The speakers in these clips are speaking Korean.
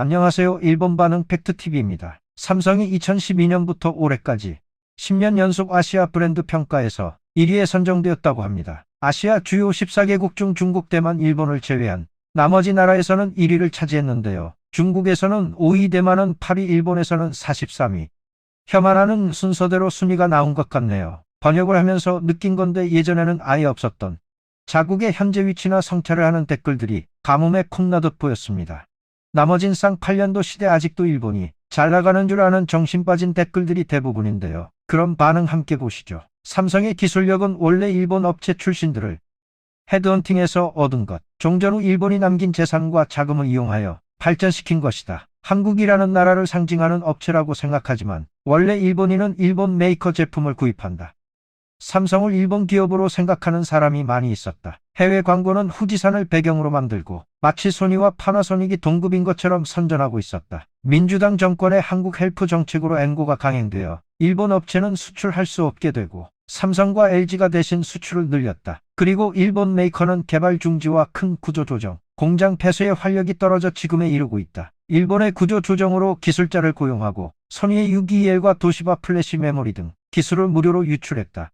안녕하세요. 일본 반응 팩트TV입니다. 삼성이 2012년부터 올해까지 10년 연속 아시아 브랜드 평가에서 1위에 선정되었다고 합니다. 아시아 주요 14개국 중 중국, 대만, 일본을 제외한 나머지 나라에서는 1위를 차지했는데요. 중국에서는 5위, 대만은 8위, 일본에서는 43위. 혐한하는 순서대로 순위가 나온 것 같네요. 번역을 하면서 느낀 건데 예전에는 아예 없었던 자국의 현재 위치나 성찰을 하는 댓글들이 가뭄에 콩나듯 보였습니다. 나머진 쌍팔년도 시대 아직도 일본이 잘 나가는 줄 아는 정신 빠진 댓글들이 대부분인데요. 그럼 반응 함께 보시죠. 삼성의 기술력은 원래 일본 업체 출신들을 헤드헌팅해서 얻은 것, 종전 후 일본이 남긴 재산과 자금을 이용하여 발전시킨 것이다. 한국이라는 나라를 상징하는 업체라고 생각하지만 원래 일본인은 일본 메이커 제품을 구입한다. 삼성을 일본 기업으로 생각하는 사람이 많이 있었다. 해외 광고는 후지산을 배경으로 만들고 마치 소니와 파나소닉이 동급인 것처럼 선전하고 있었다. 민주당 정권의 한국 헬프 정책으로 엔고가 강행되어 일본 업체는 수출할 수 없게 되고 삼성과 LG가 대신 수출을 늘렸다. 그리고 일본 메이커는 개발 중지와 큰 구조 조정, 공장 폐쇄의 활력이 떨어져 지금에 이르고 있다. 일본의 구조 조정으로 기술자를 고용하고 소니의 621과 도시바 플래시 메모리 등 기술을 무료로 유출했다.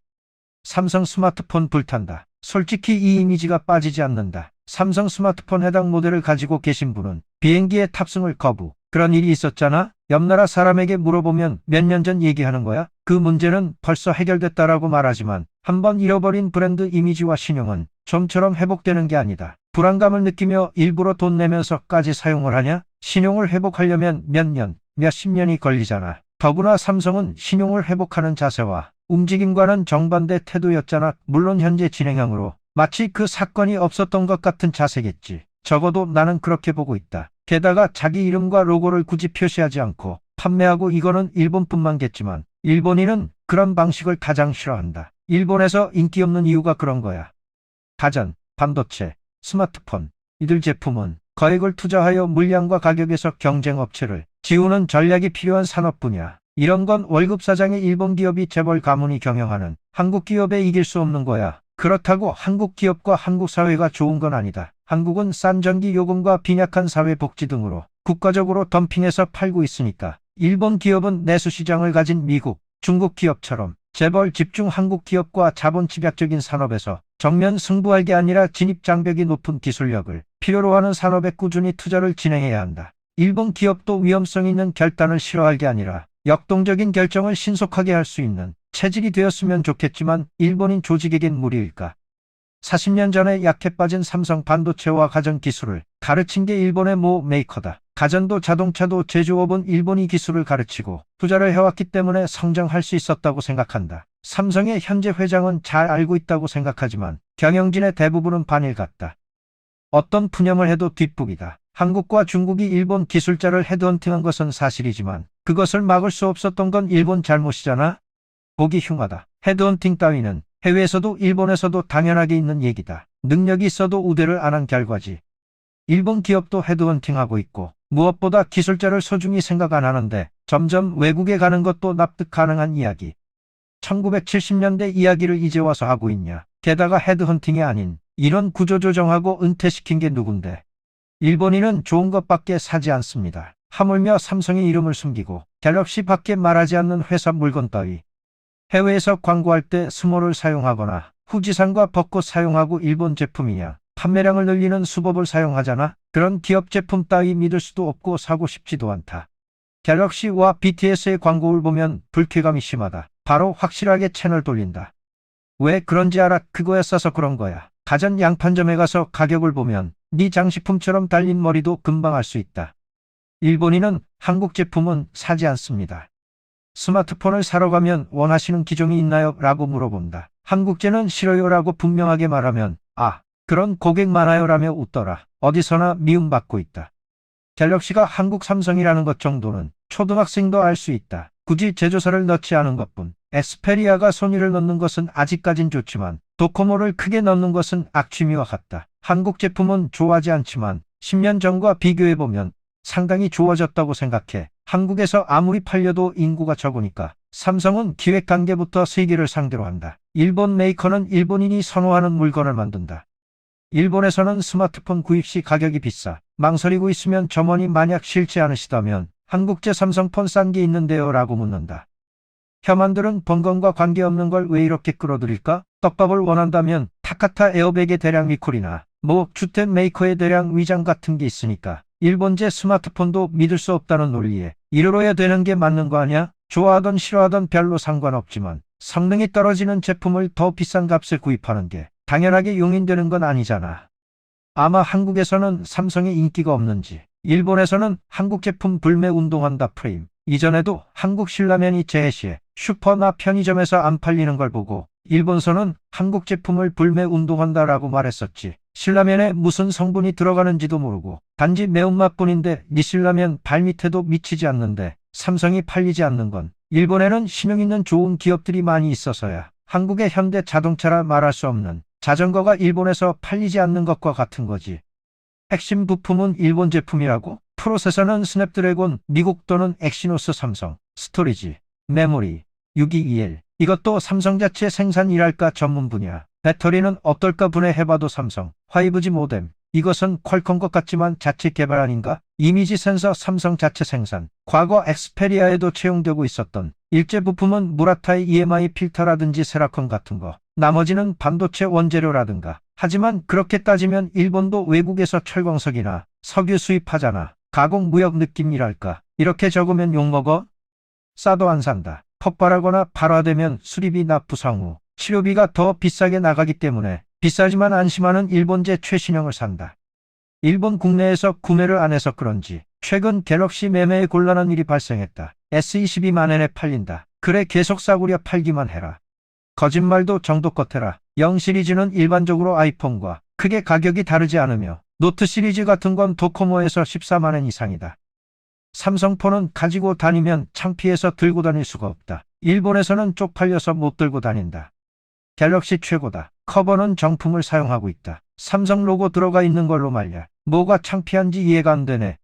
삼성 스마트폰 불탄다. 솔직히 이 이미지가 빠지지 않는다. 삼성 스마트폰 해당 모델을 가지고 계신 분은 비행기에 탑승을 거부. 그런 일이 있었잖아? 옆나라 사람에게 물어보면 몇 년 전 얘기하는 거야? 그 문제는 벌써 해결됐다라고 말하지만 한번 잃어버린 브랜드 이미지와 신용은 좀처럼 회복되는 게 아니다. 불안감을 느끼며 일부러 돈 내면서까지 사용을 하냐? 신용을 회복하려면 몇 년, 몇십 년이 걸리잖아. 더구나 삼성은 신용을 회복하는 자세와 움직임과는 정반대 태도였잖아. 물론 현재 진행형으로 마치 그 사건이 없었던 것 같은 자세겠지. 적어도 나는 그렇게 보고 있다. 게다가 자기 이름과 로고를 굳이 표시하지 않고 판매하고 이거는 일본뿐만겠지만 일본인은 그런 방식을 가장 싫어한다. 일본에서 인기 없는 이유가 그런 거야. 가전, 반도체, 스마트폰 이들 제품은 거액을 투자하여 물량과 가격에서 경쟁 업체를 지우는 전략이 필요한 산업 분야. 이런 건 월급 사장의 일본 기업이 재벌 가문이 경영하는 한국 기업에 이길 수 없는 거야. 그렇다고 한국 기업과 한국 사회가 좋은 건 아니다. 한국은 싼 전기 요금과 빈약한 사회복지 등으로 국가적으로 덤핑해서 팔고 있으니까 일본 기업은 내수 시장을 가진 미국, 중국 기업처럼 재벌 집중 한국 기업과 자본 집약적인 산업에서 정면 승부할 게 아니라 진입 장벽이 높은 기술력을 필요로 하는 산업에 꾸준히 투자를 진행해야 한다. 일본 기업도 위험성 있는 결단을 싫어할 게 아니라 역동적인 결정을 신속하게 할 수 있는 체질이 되었으면 좋겠지만 일본인 조직에겐 무리일까? 40년 전에 약해 빠진 삼성 반도체와 가전 기술을 가르친 게 일본의 모 메이커다. 가전도 자동차도 제조업은 일본이 기술을 가르치고 투자를 해왔기 때문에 성장할 수 있었다고 생각한다. 삼성의 현재 회장은 잘 알고 있다고 생각하지만 경영진의 대부분은 반일 같다. 어떤 푸념을 해도 뒷북이다. 한국과 중국이 일본 기술자를 헤드헌팅한 것은 사실이지만 그것을 막을 수 없었던 건 일본 잘못이잖아? 보기 흉하다. 헤드헌팅 따위는 해외에서도 일본에서도 당연하게 있는 얘기다. 능력이 있어도 우대를 안 한 결과지. 일본 기업도 헤드헌팅하고 있고 무엇보다 기술자를 소중히 생각 안 하는데 점점 외국에 가는 것도 납득 가능한 이야기. 1970년대 이야기를 이제 와서 하고 있냐. 게다가 헤드헌팅이 아닌 이런 구조조정하고 은퇴시킨 게 누군데. 일본인은 좋은 것밖에 사지 않습니다. 하물며 삼성의 이름을 숨기고 갤럭시 밖에 말하지 않는 회사 물건 따위. 해외에서 광고할 때 스몰을 사용하거나 후지산과 벚꽃 사용하고 일본 제품이냐. 판매량을 늘리는 수법을 사용하잖아. 그런 기업 제품 따위 믿을 수도 없고 사고 싶지도 않다. 갤럭시와 BTS의 광고를 보면 불쾌감이 심하다. 바로 확실하게 채널 돌린다. 왜 그런지 알아? 그거에 싸서 그런 거야. 가전 양판점에 가서 가격을 보면 네 장식품처럼 달린 머리도 금방 알 수 있다. 일본인은 한국 제품은 사지 않습니다. 스마트폰을 사러 가면 원하시는 기종이 있나요? 라고 물어본다. 한국제는 싫어요 라고 분명하게 말하면 아, 그런 고객 많아요 라며 웃더라. 어디서나 미움받고 있다. 갤럭시가 한국 삼성이라는 것 정도는 초등학생도 알 수 있다. 굳이 제조사를 넣지 않은 것뿐. 엑스페리아가 소니를 넣는 것은 아직까진 좋지만 도코모를 크게 넣는 것은 악취미와 같다. 한국 제품은 좋아하지 않지만 10년 전과 비교해보면 상당히 좋아졌다고 생각해. 한국에서 아무리 팔려도 인구가 적으니까 삼성은 기획 단계부터 세계를 상대로 한다. 일본 메이커는 일본인이 선호하는 물건을 만든다. 일본에서는 스마트폰 구입 시 가격이 비싸. 망설이고 있으면 점원이 만약 싫지 않으시다면 한국제 삼성폰 싼 게 있는데요 라고 묻는다. 혐한들은 번건과 관계없는 걸 왜 이렇게 끌어들일까? 떡밥을 원한다면 타카타 에어백의 대량 리콜이나 주택 메이커의 대량 위장 같은 게 있으니까 일본제 스마트폰도 믿을 수 없다는 논리에 이르러야 되는 게 맞는 거 아냐? 좋아하던 싫어하던 별로 상관없지만 성능이 떨어지는 제품을 더 비싼 값에 구입하는 게 당연하게 용인되는 건 아니잖아. 아마 한국에서는 삼성의 인기가 없는지 일본에서는 한국 제품 불매 운동한다 프레임. 이전에도 한국 신라면이 재해 시에 슈퍼나 편의점에서 안 팔리는 걸 보고 일본서는 한국 제품을 불매 운동한다라고 말했었지. 신라면에 무슨 성분이 들어가는지도 모르고 단지 매운맛뿐인데 니 신라면 발밑에도 미치지 않는데 삼성이 팔리지 않는 건 일본에는 신용 있는 좋은 기업들이 많이 있어서야. 한국의 현대 자동차라 말할 수 없는 자전거가 일본에서 팔리지 않는 것과 같은 거지. 핵심 부품은 일본 제품이라고? 프로세서는 스냅드래곤, 미국 또는 엑시노스 삼성, 스토리지, 메모리, 622L. 이것도 삼성 자체 생산이랄까 전문 분야. 배터리는 어떨까 분해해봐도 삼성, 화이브지 모뎀. 이것은 퀄컴 것 같지만 자체 개발 아닌가? 이미지 센서 삼성 자체 생산. 과거 엑스페리아에도 채용되고 있었던 일제 부품은 무라타의 EMI 필터라든지 세라컴 같은 거. 나머지는 반도체 원재료라든가. 하지만 그렇게 따지면 일본도 외국에서 철광석이나 석유 수입하잖아. 가공무역 느낌이랄까. 이렇게 적으면 욕먹어? 싸도 안 산다. 폭발하거나 발화되면 수리비나 부상 후 치료비가 더 비싸게 나가기 때문에 비싸지만 안심하는 일본제 최신형을 산다. 일본 국내에서 구매를 안 해서 그런지 최근 갤럭시 매매에 곤란한 일이 발생했다. S22만엔에 팔린다. 그래 계속 싸구려 팔기만 해라. 거짓말도 정도껏 해라. 0 시리즈는 일반적으로 아이폰과 크게 가격이 다르지 않으며 노트 시리즈 같은 건 도코모에서 14만엔 이상이다. 삼성폰은 가지고 다니면 창피해서 들고 다닐 수가 없다. 일본에서는 쪽팔려서 못 들고 다닌다. 갤럭시 최고다. 커버는 정품을 사용하고 있다. 삼성 로고 들어가 있는 걸로 말야. 뭐가 창피한지 이해가 안 되네.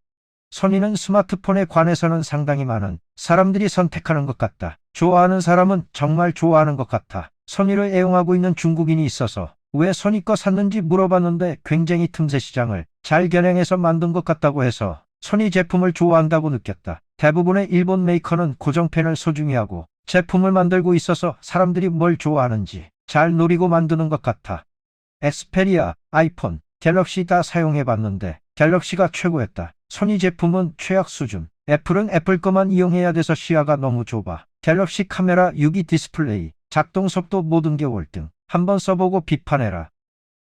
소니는 스마트폰에 관해서는 상당히 많은 사람들이 선택하는 것 같다. 좋아하는 사람은 정말 좋아하는 것 같아. 소니를 애용하고 있는 중국인이 있어서 왜 소니 거 샀는지 물어봤는데 굉장히 틈새 시장을 잘 겨냥해서 만든 것 같다고 해서 소니 제품을 좋아한다고 느꼈다. 대부분의 일본 메이커는 고정팬을 소중히 하고 제품을 만들고 있어서 사람들이 뭘 좋아하는지 잘 노리고 만드는 것 같아. 엑스페리아, 아이폰, 갤럭시 다 사용해봤는데 갤럭시가 최고였다. 소니 제품은 최악 수준. 애플은 애플 거만 이용해야 돼서 시야가 너무 좁아. 갤럭시 카메라 6위 디스플레이, 작동 속도 모든 게 월등. 한번 써보고 비판해라.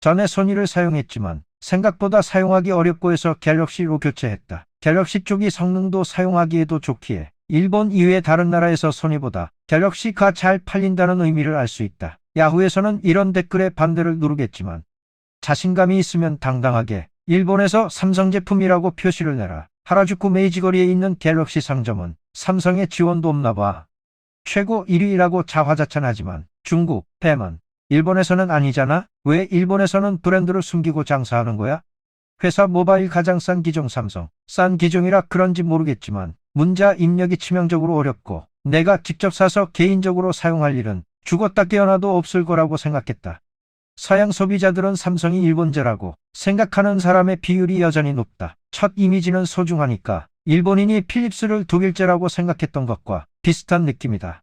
전에 소니를 사용했지만 생각보다 사용하기 어렵고 해서 갤럭시로 교체했다. 갤럭시 쪽이 성능도 사용하기에도 좋기에 일본 이외의 다른 나라에서 소니보다 갤럭시가 잘 팔린다는 의미를 알 수 있다. 야후에서는 이런 댓글에 반대를 누르겠지만 자신감이 있으면 당당하게 일본에서 삼성 제품이라고 표시를 내라. 하라주쿠 메이지거리에 있는 갤럭시 상점은 삼성의 지원도 없나봐. 최고 1위라고 자화자찬하지만 중국, 대만, 일본에서는 아니잖아? 왜 일본에서는 브랜드를 숨기고 장사하는 거야? 회사 모바일 가장 싼 기종 삼성. 싼 기종이라 그런지 모르겠지만 문자 입력이 치명적으로 어렵고 내가 직접 사서 개인적으로 사용할 일은 죽었다 깨어나도 없을 거라고 생각했다. 서양 소비자들은 삼성이 일본제라고 생각하는 사람의 비율이 여전히 높다. 첫 이미지는 소중하니까 일본인이 필립스를 독일제라고 생각했던 것과 비슷한 느낌이다.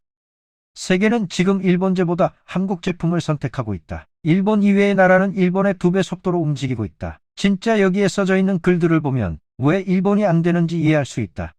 세계는 지금 일본제보다 한국 제품을 선택하고 있다. 일본 이외의 나라는 일본의 2배 속도로 움직이고 있다. 진짜 여기에 써져 있는 글들을 보면 왜 일본이 안 되는지 이해할 수 있다.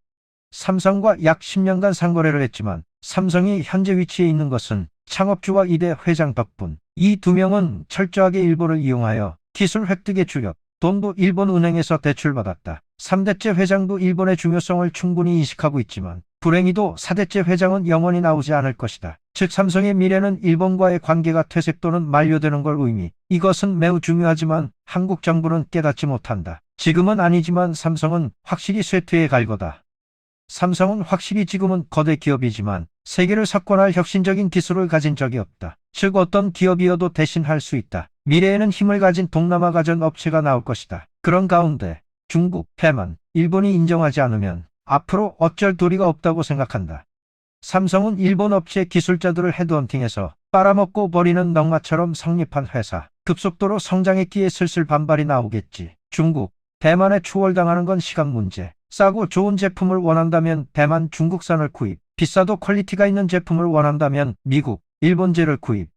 삼성과 약 10년간 상거래를 했지만 삼성이 현재 위치에 있는 것은 창업주와 이대 회장 덕분. 이 두 명은 철저하게 일본을 이용하여 기술 획득에 주력, 돈도 일본 은행에서 대출받았다. 3대째 회장도 일본의 중요성을 충분히 인식하고 있지만 불행히도 4대째 회장은 영원히 나오지 않을 것이다. 즉 삼성의 미래는 일본과의 관계가 퇴색 또는 만료되는 걸 의미. 이것은 매우 중요하지만 한국 정부는 깨닫지 못한다. 지금은 아니지만 삼성은 확실히 쇠퇴에 갈 거다. 삼성은 확실히 지금은 거대 기업이지만 세계를 석권할 혁신적인 기술을 가진 적이 없다. 즉 어떤 기업이어도 대신 할 수 있다. 미래에는 힘을 가진 동남아 가전 업체가 나올 것이다. 그런 가운데 중국, 대만, 일본이 인정하지 않으면 앞으로 어쩔 도리가 없다고 생각한다. 삼성은 일본 업체 기술자들을 헤드헌팅해서 빨아먹고 버리는 넝마처럼 성립한 회사. 급속도로 성장했기에 슬슬 반발이 나오겠지. 중국, 대만에 추월당하는 건 시간 문제. 싸고 좋은 제품을 원한다면 대만 중국산을 구입, 비싸도 퀄리티가 있는 제품을 원한다면 미국, 일본제를 구입.